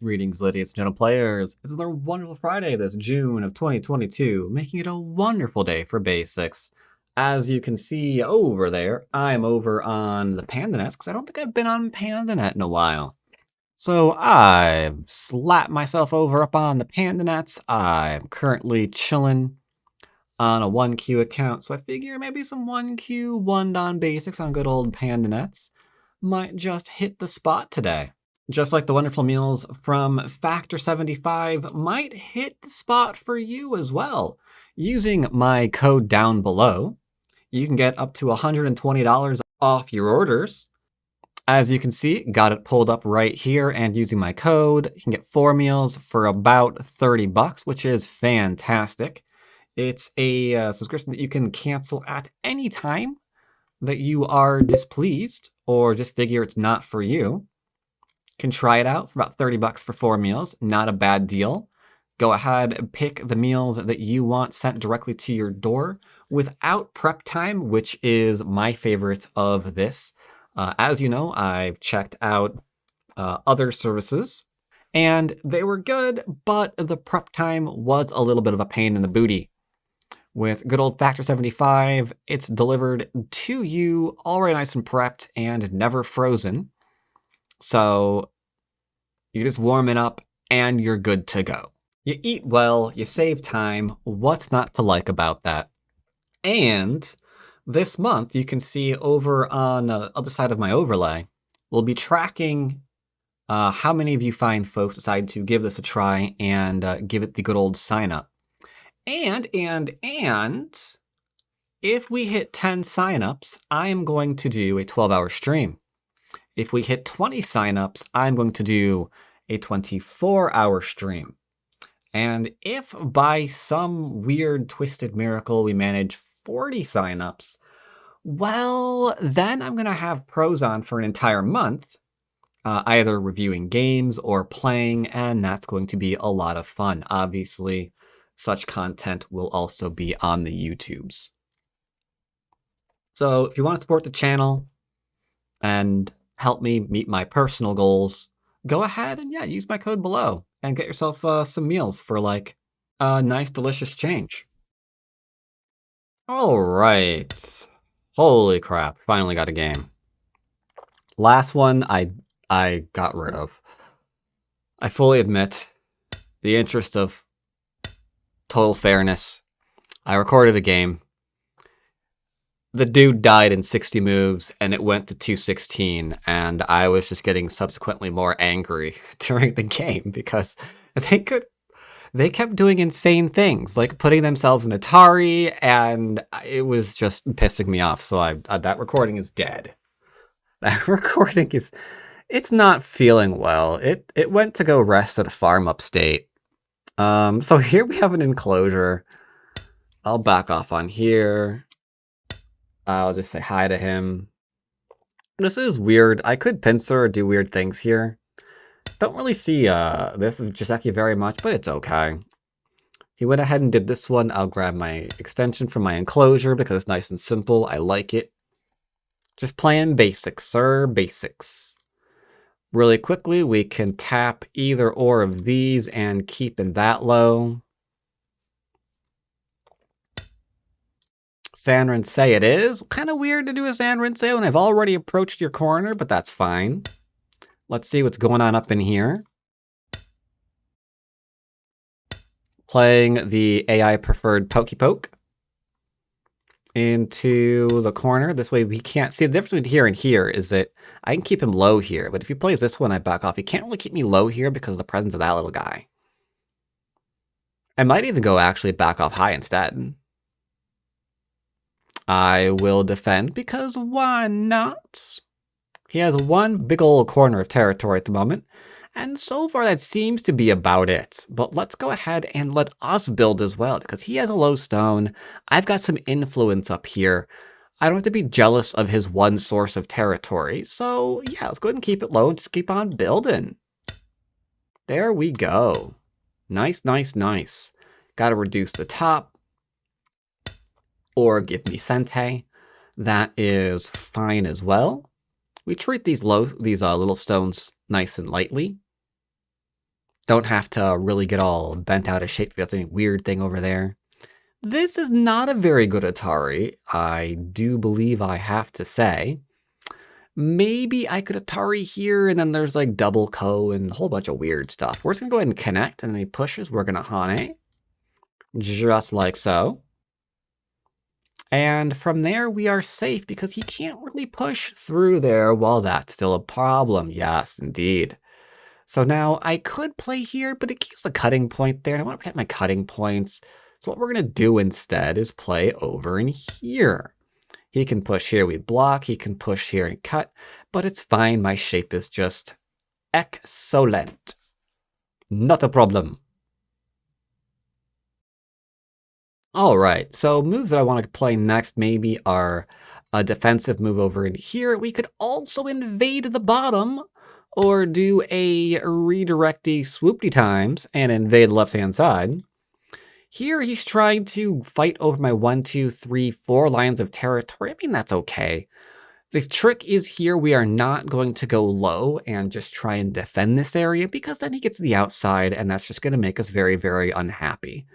Greetings, ladies and gentle players. It's another wonderful Friday this June of 2022, making it a wonderful day for basics. As you can see over there, I'm over on the Pandanet because I don't think I've been on Pandanet in a while. So I've slapped myself over up on the Pandanets. I'm currently chilling on a 1Q account, so I figure maybe some 1Q 1-don basics on good old Pandanets might just hit the spot today. Just like the wonderful meals from Factor 75 might hit the spot for you as well. Using my code down below, you can get up to $120 off your orders. As you can see, got it pulled up right here, and using my code, you can get 4 meals for about 30 bucks, which is fantastic. It's a subscription that you can cancel at any time that you are displeased or just figure it's not for you. Can try it out for about 30 bucks for 4 meals. Not a bad deal. Go ahead and pick the meals that you want sent directly to your door without prep time, which is my favorite of this. As you know, I've checked out other services, and they were good, but the prep time was a little bit of a pain in the booty. With good old Factor 75, it's delivered to you already nice and prepped and never frozen. So you just warm it up and you're good to go. You eat well, you save time. What's not to like about that? And this month, you can see over on the other side of my overlay, we'll be tracking how many of you fine folks decide to give this a try and give it the good old sign up. And if we hit 10 signups, I am going to do a 12-hour stream. If we hit 20 signups, I'm going to do a 24-hour stream. And if by some weird twisted miracle we manage 40 signups, well, then I'm going to have pros on for an entire month, either reviewing games or playing, and that's going to be a lot of fun. Obviously, such content will also be on the YouTubes. So if you want to support the channel and help me meet my personal goals, go ahead and use my code below and get yourself some meals for like a nice, delicious change. All right. Holy crap. Finally got a game. Last one I got rid of. I fully admit, the interest of total fairness, I recorded a game. The dude died in 60 moves, and it went to 216, and I was just getting subsequently more angry during the game because they kept doing insane things, like putting themselves in Atari, and it was just pissing me off. So that recording is dead. That recording it's not feeling well. It went to go rest at a farm upstate. So here we have an enclosure. I'll back off on here. I'll just say hi to him. This is weird. I could pincer or do weird things here. Don't really see this of Joseki very much, but it's okay. He went ahead and did this one. I'll grab my extension from my enclosure because it's nice and simple. I like it. Just playing basics, sir. Basics. Really quickly, we can tap either or of these and keep in that low. Sanrinsei it is. Kind of weird to do a Sanrinsei when I've already approached your corner, but that's fine. Let's see what's going on up in here. Playing the AI preferred Pokey Poke into the corner. This way we can't see the difference between here and here is that I can keep him low here, but if he plays this one, I back off. He can't really keep me low here because of the presence of that little guy. I might even go actually back off high instead. I will defend because why not? He has one big old corner of territory at the moment, and so far that seems to be about it. But let's go ahead and let us build as well, because he has a low stone. I've got some influence up here. I don't have to be jealous of his one source of territory. So yeah, let's go ahead and keep it low and just keep on building. There we go. Nice, nice, nice. Got to reduce the top. Or give me Sente. That is fine as well. We treat these little stones nice and lightly. Don't have to really get all bent out of shape if that's any weird thing over there. This is not a very good Atari, I do believe I have to say. Maybe I could Atari here, and then there's like double ko and a whole bunch of weird stuff. We're just gonna go ahead and connect, and then he pushes, we're gonna Hane. Just like so. And from there, we are safe because he can't really push through there while that's still a problem. Yes, indeed. So now I could play here, but it keeps a cutting point there, and I want to protect my cutting points. So what we're going to do instead is play over in here. He can push here, we block. He can push here and cut, but it's fine. My shape is just excellent. Not a problem. All right, so moves that I want to play next maybe are a defensive move over in here. We could also invade the bottom or do a redirecty swoopty times and invade the left-hand side. Here he's trying to fight over my 1, 2, 3, 4 lines of territory. I mean, that's okay. The trick is here we are not going to go low and just try and defend this area because then he gets to the outside and that's just going to make us very, very unhappy.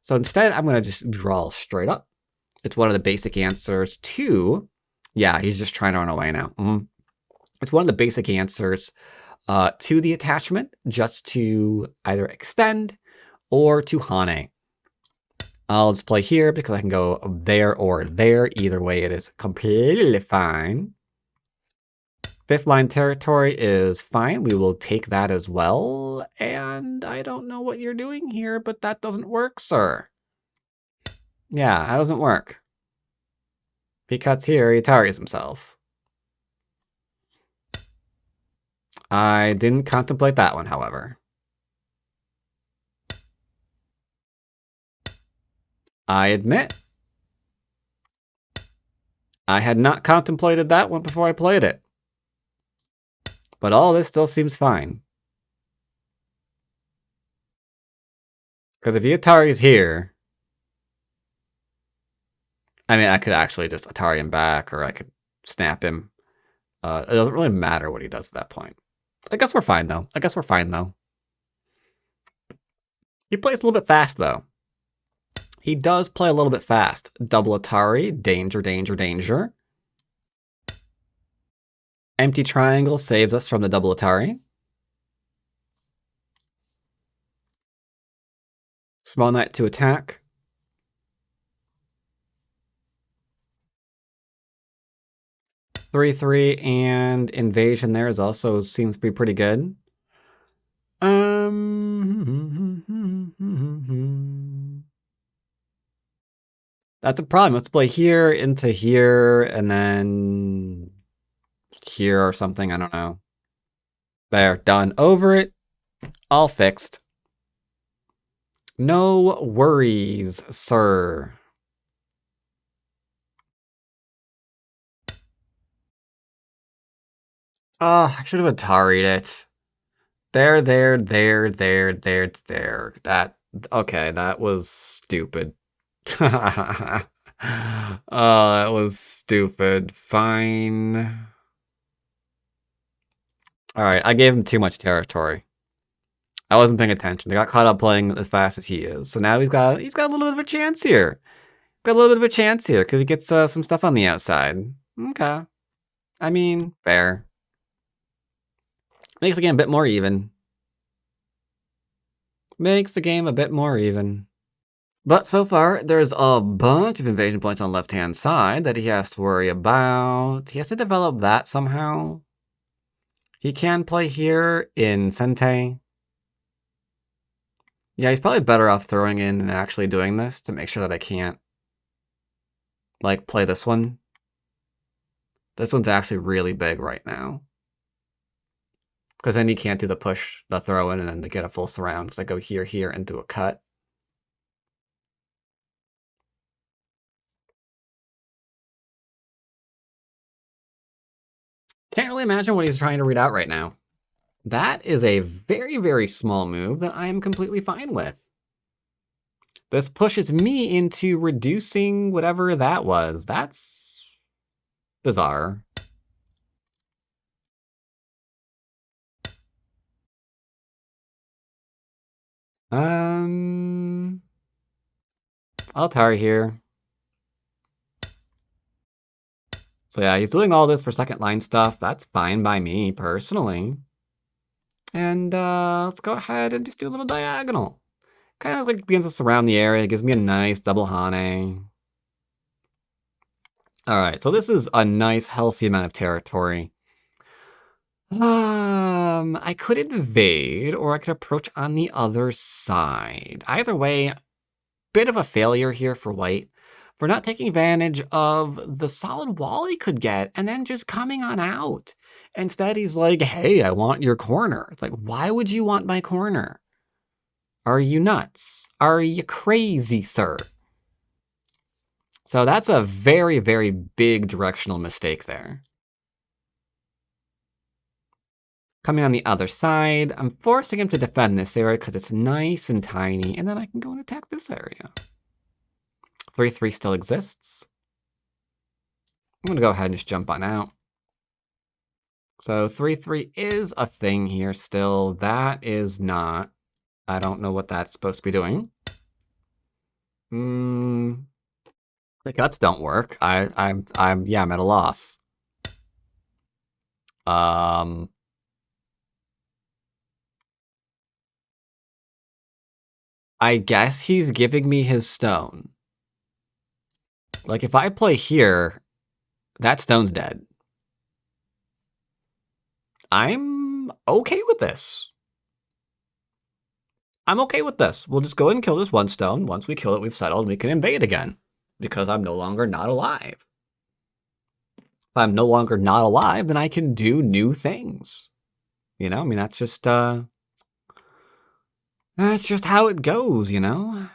So instead, I'm going to just draw straight up. It's one of the basic answers to, yeah, he's just trying to run away now. It's one of the basic answers to the attachment, just to either extend or to Hane. I'll just play here because I can go there or there. Either way, it is completely fine. 5th line territory is fine. We will take that as well. And I don't know what you're doing here, but that doesn't work, sir. Yeah, that doesn't work. If he cuts here, he targets himself. I didn't contemplate that one, however. I admit, I had not contemplated that one before I played it. But all this still seems fine. Because if he Atari's here, I mean, I could actually just Atari him back, or I could snap him. It doesn't really matter what he does at that point. I guess we're fine, though. He plays a little bit fast, though. He does play a little bit fast. Double Atari, danger, danger, danger. Empty triangle saves us from the double Atari. Small knight to attack. 3/3 and invasion there is also seems to be pretty good. That's a problem. Let's play here into here and then here or something. I don't know. There, done. Over it. All fixed. No worries, sir. Oh, I should have Atari'd it. There. That, okay, that was stupid. Oh, that was stupid. Fine. Alright, I gave him too much territory. I wasn't paying attention. They got caught up playing as fast as he is. So now he's got a little bit of a chance here. Got a little bit of a chance here because he gets some stuff on the outside. Okay. I mean, fair. Makes the game a bit more even. But so far, there's a bunch of invasion points on the left-hand side that he has to worry about. He has to develop that somehow. He can play here in Sente. Yeah, he's probably better off throwing in and actually doing this to make sure that I can't, like, play this one. This one's actually really big right now. Because then you can't do the push, the throw in, and then to get a full surround. So I go here, here, and do a cut. Can't really imagine what he's trying to read out right now. That is a very, very small move that I am completely fine with. This pushes me into reducing whatever that was. That's bizarre. I'll tar here. So yeah, he's doing all this for second line stuff. That's fine by me, personally. And let's go ahead and just do a little diagonal. Kind of like begins to surround the area, gives me a nice double Hane. Alright, so this is a nice, healthy amount of territory. I could invade, or I could approach on the other side. Either way, bit of a failure here for white, for not taking advantage of the solid wall he could get, and then just coming on out. Instead, he's like, hey, I want your corner. It's like, why would you want my corner? Are you nuts? Are you crazy, sir? So that's a very, very big directional mistake there. Coming on the other side, I'm forcing him to defend this area because it's nice and tiny, and then I can go and attack this area. 3-3 still exists. I'm going to go ahead and just jump on out. So 3-3 is a thing here still. That is not. I don't know what that's supposed to be doing. The cuts don't work. I'm at a loss. I guess he's giving me his stone. Like, if I play here, that stone's dead. I'm okay with this. I'm okay with this. We'll just go ahead and kill this one stone. Once we kill it, we've settled, and we can invade again. Because I'm no longer not alive. If I'm no longer not alive, then I can do new things. You know, I mean, that's just how it goes, you know?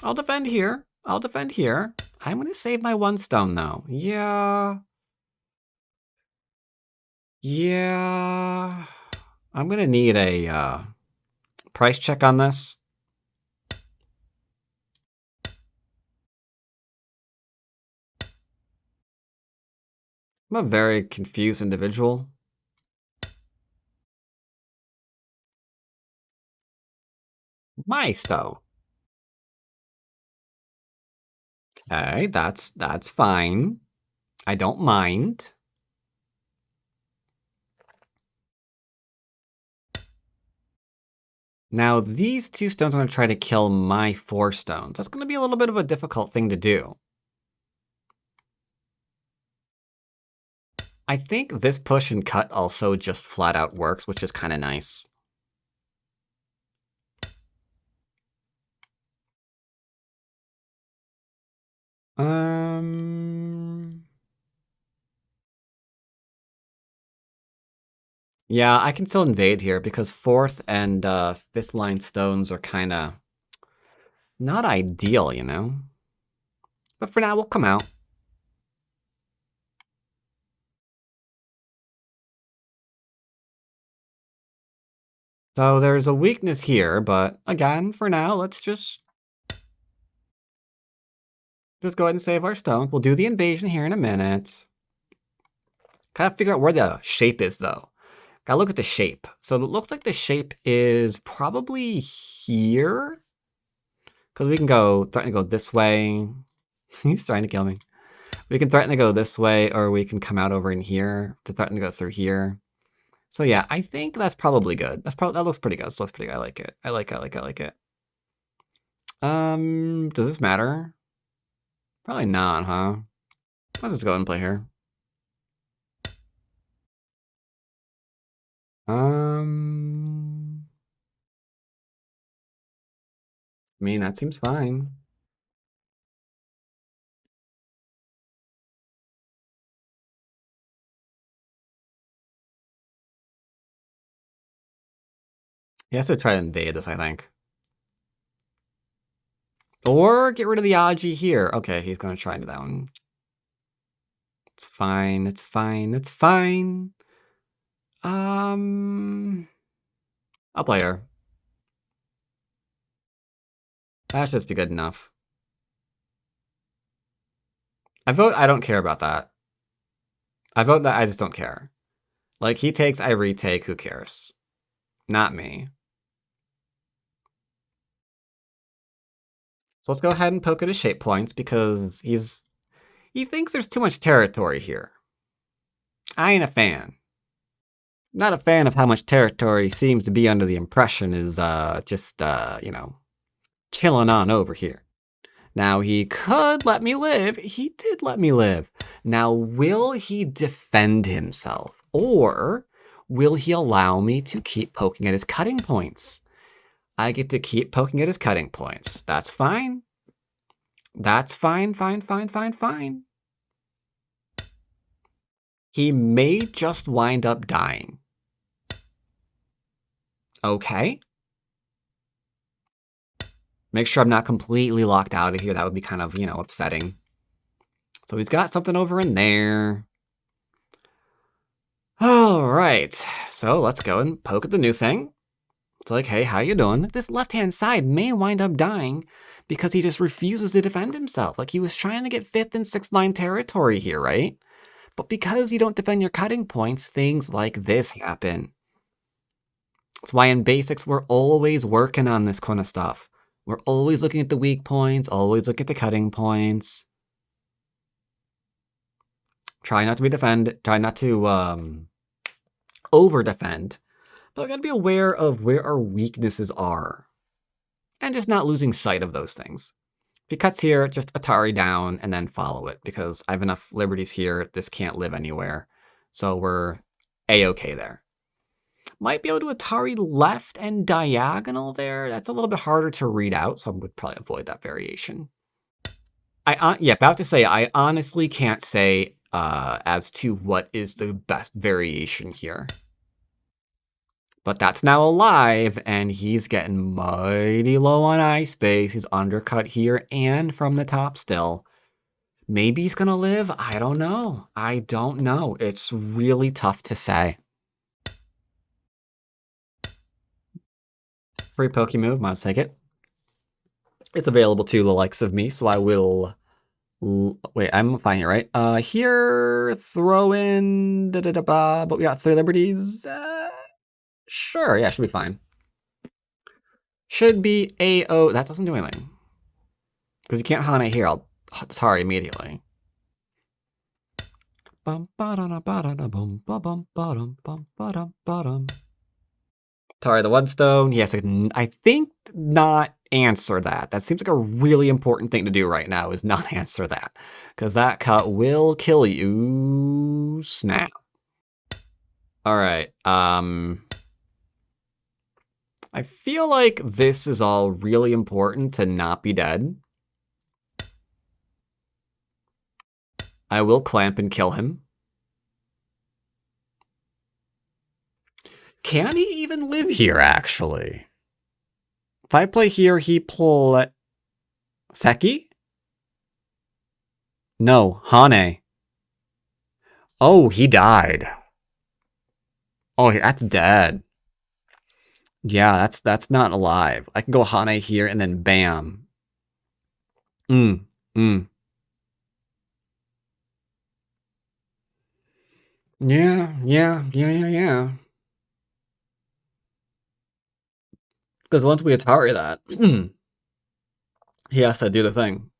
I'll defend here. I'll defend here. I'm going to save my one stone, though. Yeah. Yeah. I'm going to need a price check on this. I'm a very confused individual. Maisto. Okay, that's fine. I don't mind. Now, these two stones are going to try to kill my 4 stones. That's going to be a little bit of a difficult thing to do. I think this push and cut also just flat out works, which is kind of nice. Yeah, I can still invade here because 4th and 5th line stones are kind of not ideal, you know? But for now, we'll come out. So there's a weakness here, but again, for now, let's just go ahead and save our stones. We'll do the invasion here in a minute. Gotta figure out where the shape is, though. Gotta look at the shape. So it looks like the shape is probably here. Because we can threaten to go this way. He's trying to kill me. We can threaten to go this way, or we can come out over in here to threaten to go through here. So yeah, I think that's probably good. That looks pretty good. This looks pretty good. I like it. I like it. Does this matter? Probably not, huh? Let's just go ahead and play here. I mean, that seems fine. He has to try to invade this, I think. Or get rid of the Aji here. Okay, he's gonna try to that one. It's fine, it's fine, it's fine. I'll play her. That should just be good enough. I vote I don't care about that. I vote that I just don't care. Like, he takes, I retake, who cares? Not me. So let's go ahead and poke at his shape points because he thinks there's too much territory here. I ain't a fan. Not a fan of how much territory seems to be under the impression is just you know, chilling on over here. Now, he could let me live. He did let me live. Now, will he defend himself? Or will he allow me to keep poking at his cutting points? I get to keep poking at his cutting points. That's fine. That's fine, fine, fine, fine, fine. He may just wind up dying. Okay. Make sure I'm not completely locked out of here. That would be kind of, you know, upsetting. So he's got something over in there. All right. So let's go and poke at the new thing. It's like, hey, how you doing? This left-hand side may wind up dying because he just refuses to defend himself. Like, he was trying to get 5th and 6th line territory here, right? But because you don't defend your cutting points, things like this happen. That's why in basics, we're always working on this kind of stuff. We're always looking at the weak points, always looking at the cutting points. Try not to over-defend. But we gotta be aware of where our weaknesses are. And just not losing sight of those things. If he cuts here, just Atari down and then follow it. Because I have enough liberties here, this can't live anywhere. So we're A-okay there. Might be able to Atari left and diagonal there. That's a little bit harder to read out, so I would probably avoid that variation. About to say, I honestly can't say as to what is the best variation here. But that's now alive, and he's getting mighty low on eye space. He's undercut here and from the top still. Maybe he's gonna live. I don't know. I don't know. It's really tough to say. Free Poke move, might take it. It's available to the likes of me, so I will... Wait, I'm fine here, right? Here, throw in... but we got 3 liberties. Sure, yeah, should be fine. Should be A-O. That doesn't do anything. Because you can't Hane here. I'll Atari immediately. Atari the Wonstone. Yes, I think not answer that. That seems like a really important thing to do right now, is not answer that. Because that cut will kill you. Snap. Alright, I feel like this is all really important to not be dead. I will clamp and kill him. Can he even live here, actually? If I play here, he play... Seki? No, Hane. Oh, he died. Oh, that's dead. Yeah, that's not alive. I can go Hane here and then bam. Yeah. Because once we Atari that, he has to do the thing.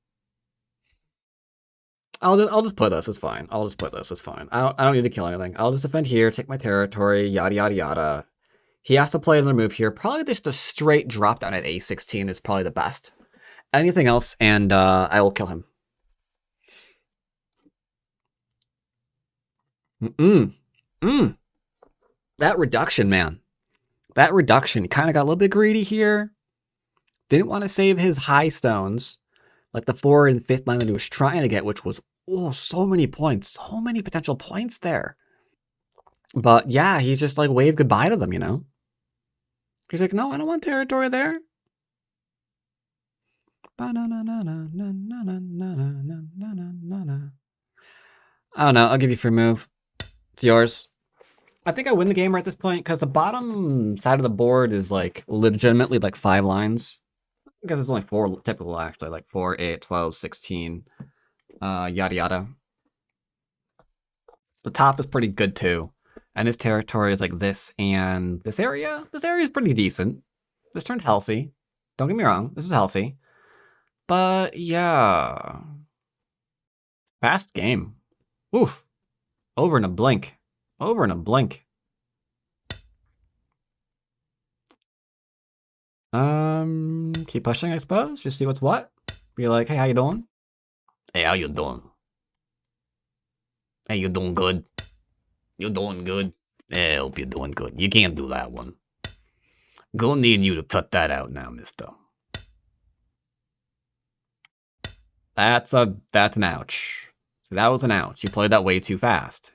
I'll just put this, it's fine. I'll just put this, it's fine. I don't need to kill anything. I'll just defend here, take my territory, yada yada yada. He has to play another move here. Probably just a straight drop down at A16 is probably the best. Anything else, and I will kill him. That reduction, man. That reduction. He kind of got a little bit greedy here. Didn't want to save his high stones, like the 4th and 5th line that he was trying to get, which was, oh, so many points. So many potential points there. But yeah, he's just like waved goodbye to them, you know? He's like, no, I don't want territory there. I don't know, I'll give you free move. It's yours. I think I win the game right at this point, because the bottom side of the board is like legitimately like 5 lines. Because it's only 4 typical, actually, like 4, 8, 12, 16, yada yada. The top is pretty good too. And his territory is like this and this area. This area is pretty decent. This turned healthy. Don't get me wrong, this is healthy. But yeah. Fast game. Oof. Over in a blink. Over in a blink. Keep pushing, I suppose. Just see what's what. Be like, hey, how you doing? Hey, how you doing? Hey, you doing good? You doing good? Yeah, I hope you're doing good. You can't do that one. Gonna need you to cut that out now, mister. That's an ouch. So that was an ouch. You played that way too fast.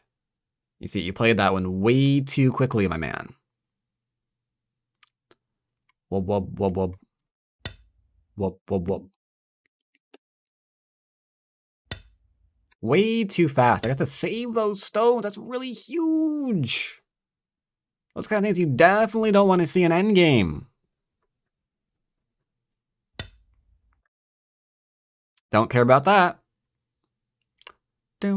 You see, you played that one way too quickly, my man. Wub, wub, wub, wub. Wub, wub, wub. Way too fast. I got to save those stones. That's really huge. Those kind of things you definitely don't want to see in Endgame. Don't care about that. If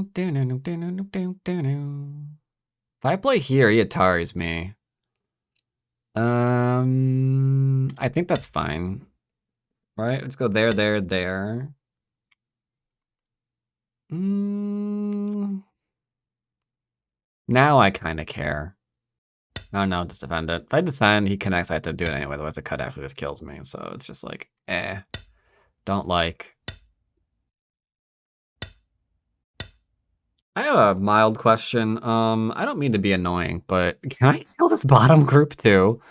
I play here, he Ataris me. I think that's fine. Right? Let's go there, there, there. Now I kind of care. Oh no, just defend it. If I defend, he connects, I have to do it anyway, otherwise the cut actually just kills me. So it's just like, don't like. I have a mild question. I don't mean to be annoying, but can I kill this bottom group too?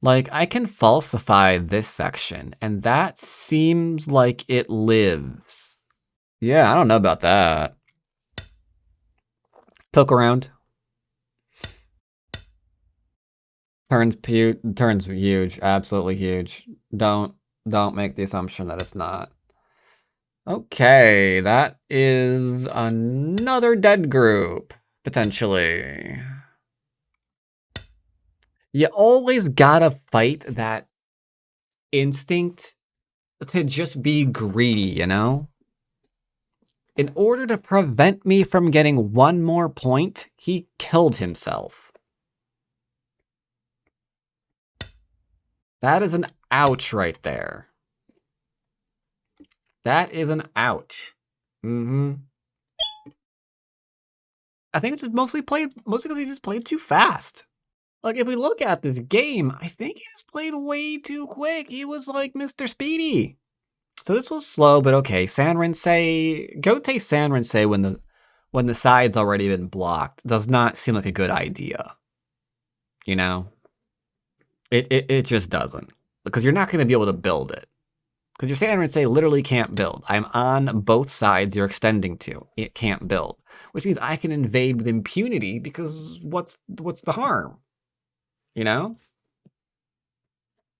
Like, I can falsify this section, and that seems like it lives. Yeah, I don't know about that. Poke around. Turns huge, absolutely huge. Don't make the assumption that it's not. Okay, that is another dead group, potentially. You always gotta fight that instinct to just be greedy, you know? In order to prevent me from getting one more point, he killed himself. That is an ouch right there. That is an ouch. I think it's just mostly because he just played too fast. Like, if we look at this game, I think he just played way too quick. He was like Mr. Speedy. So this was slow, but okay. Sanrinsei, go take Sanrinsei when the side's already been blocked. Does not seem like a good idea. You know? It just doesn't. Because you're not going to be able to build it. Because your Sanrinsei literally can't build. I'm on both sides you're extending to. It can't build. Which means I can invade with impunity because what's the harm? You know?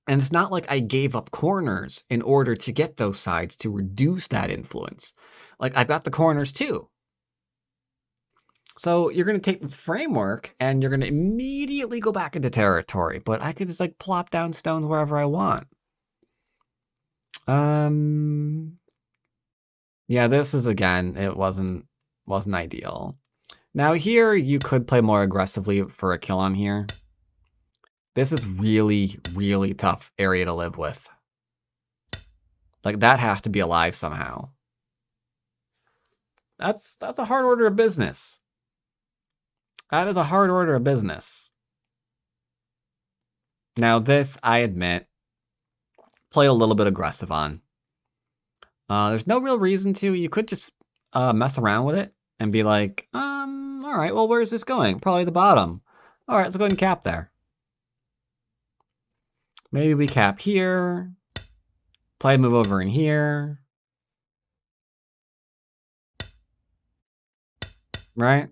And it's not like I gave up corners in order to get those sides to reduce that influence. Like, I've got the corners too. So you're going to take this framework and you're going to immediately go back into territory. But I could just like plop down stones wherever I want. Yeah, this is, again, it wasn't ideal. Now here, you could play more aggressively for a kill on here. This is really, really tough area to live with. Like, that has to be alive somehow. That's a hard order of business. That is a hard order of business. Now this, I admit, play a little bit aggressive on. There's no real reason to. You could just mess around with it and be like, all right, well, where's this going? Probably the bottom. All right, let's go ahead and cap there. Maybe we cap here. Play move over in here. Right?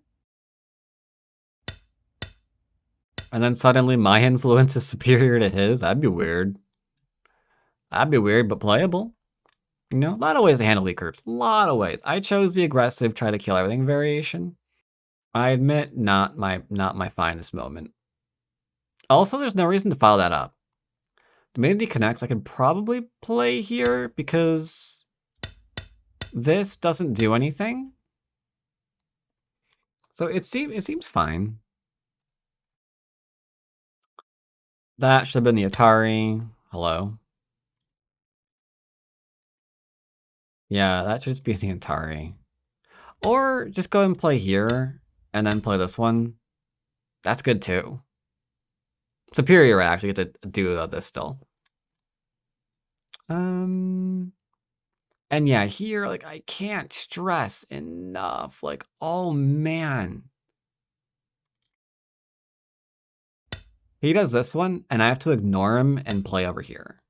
And then suddenly my influence is superior to his. That'd be weird. That'd be weird, but playable. You know, a lot of ways to handle weak groups. A lot of ways. I chose the aggressive, try to kill everything variation. I admit, not my finest moment. Also, there's no reason to follow that up. The minute he connects, I can probably play here because this doesn't do anything. So it seems fine. That should have been the Atari. Hello. Yeah, that should just be the Atari. Or just go and play here, and then play this one. That's good too. Superior, I actually get to do this still. And yeah, here, like, I can't stress enough. Like, oh man. He does this one, and I have to ignore him and play over here.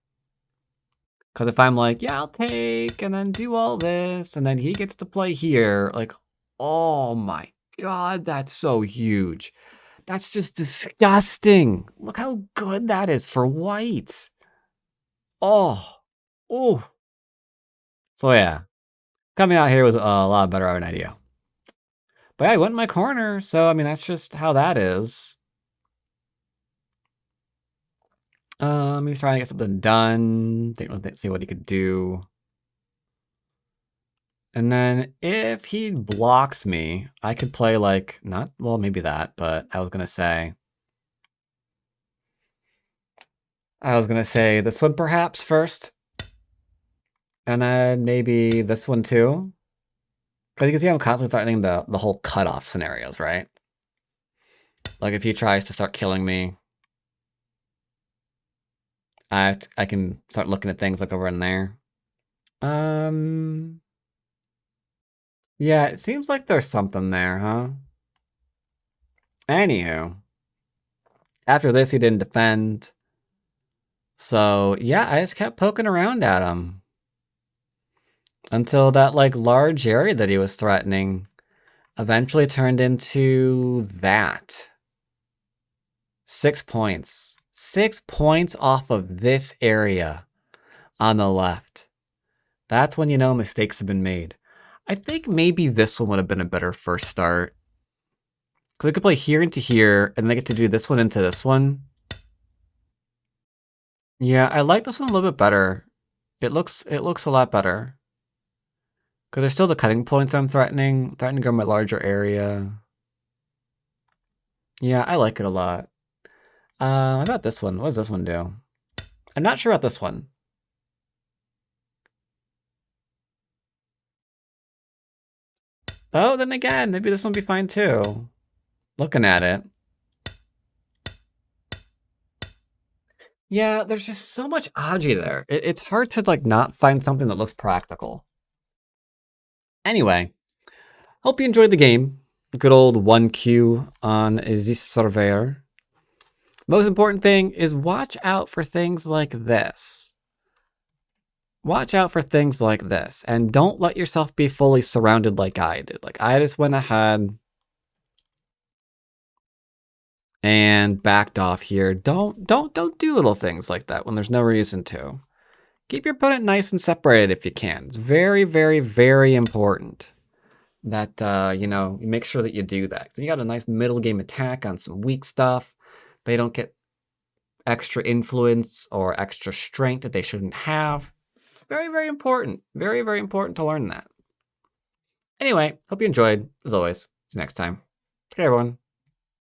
Because if I'm like, yeah, I'll take, and then do all this, and then he gets to play here, like, oh my god, that's so huge. That's just disgusting. Look how good that is for white. Oh, oh. So yeah, coming out here was a lot better of an idea. But yeah, I went in my corner, so I mean, that's just how that is. He's trying to get something done. See what he could do. And then if he blocks me, I could play like, not, well, maybe that, but I was gonna say this one perhaps first. And then maybe this one too. Because you can see I'm constantly threatening the whole cutoff scenarios, right? Like if he tries to start killing me, I can start looking at things like over in there. Yeah, it seems like there's something there, huh? Anywho, after this, he didn't defend. So yeah, I just kept poking around at him until that like large area that he was threatening eventually turned into that. 6 points. 6 points off of this area on the left. That's when you know mistakes have been made. I think maybe this one would have been a better first start. Because I could play here into here, and then I get to do this one into this one. Yeah, I like this one a little bit better. It looks a lot better. Because there's still the cutting points I'm threatening. Threatening to go my larger area. Yeah, I like it a lot. What about this one? What does this one do? I'm not sure about this one. Oh, then again, maybe this one will be fine too. Looking at it. Yeah, there's just so much Aji there. It's hard to like not find something that looks practical. Anyway, hope you enjoyed the game. Good old 1Q on this server. Most important thing is watch out for things like this. Watch out for things like this, and don't let yourself be fully surrounded like I did. Like I just went ahead and backed off here. Don't do little things like that when there's no reason to. Keep your opponent nice and separated if you can. It's very, very, very important that you know, you make sure that you do that. So you got a nice middle game attack on some weak stuff. They don't get extra influence or extra strength that they shouldn't have. Very, very important. Very, very important to learn that. Anyway, hope you enjoyed. As always, see you next time. Okay, everyone.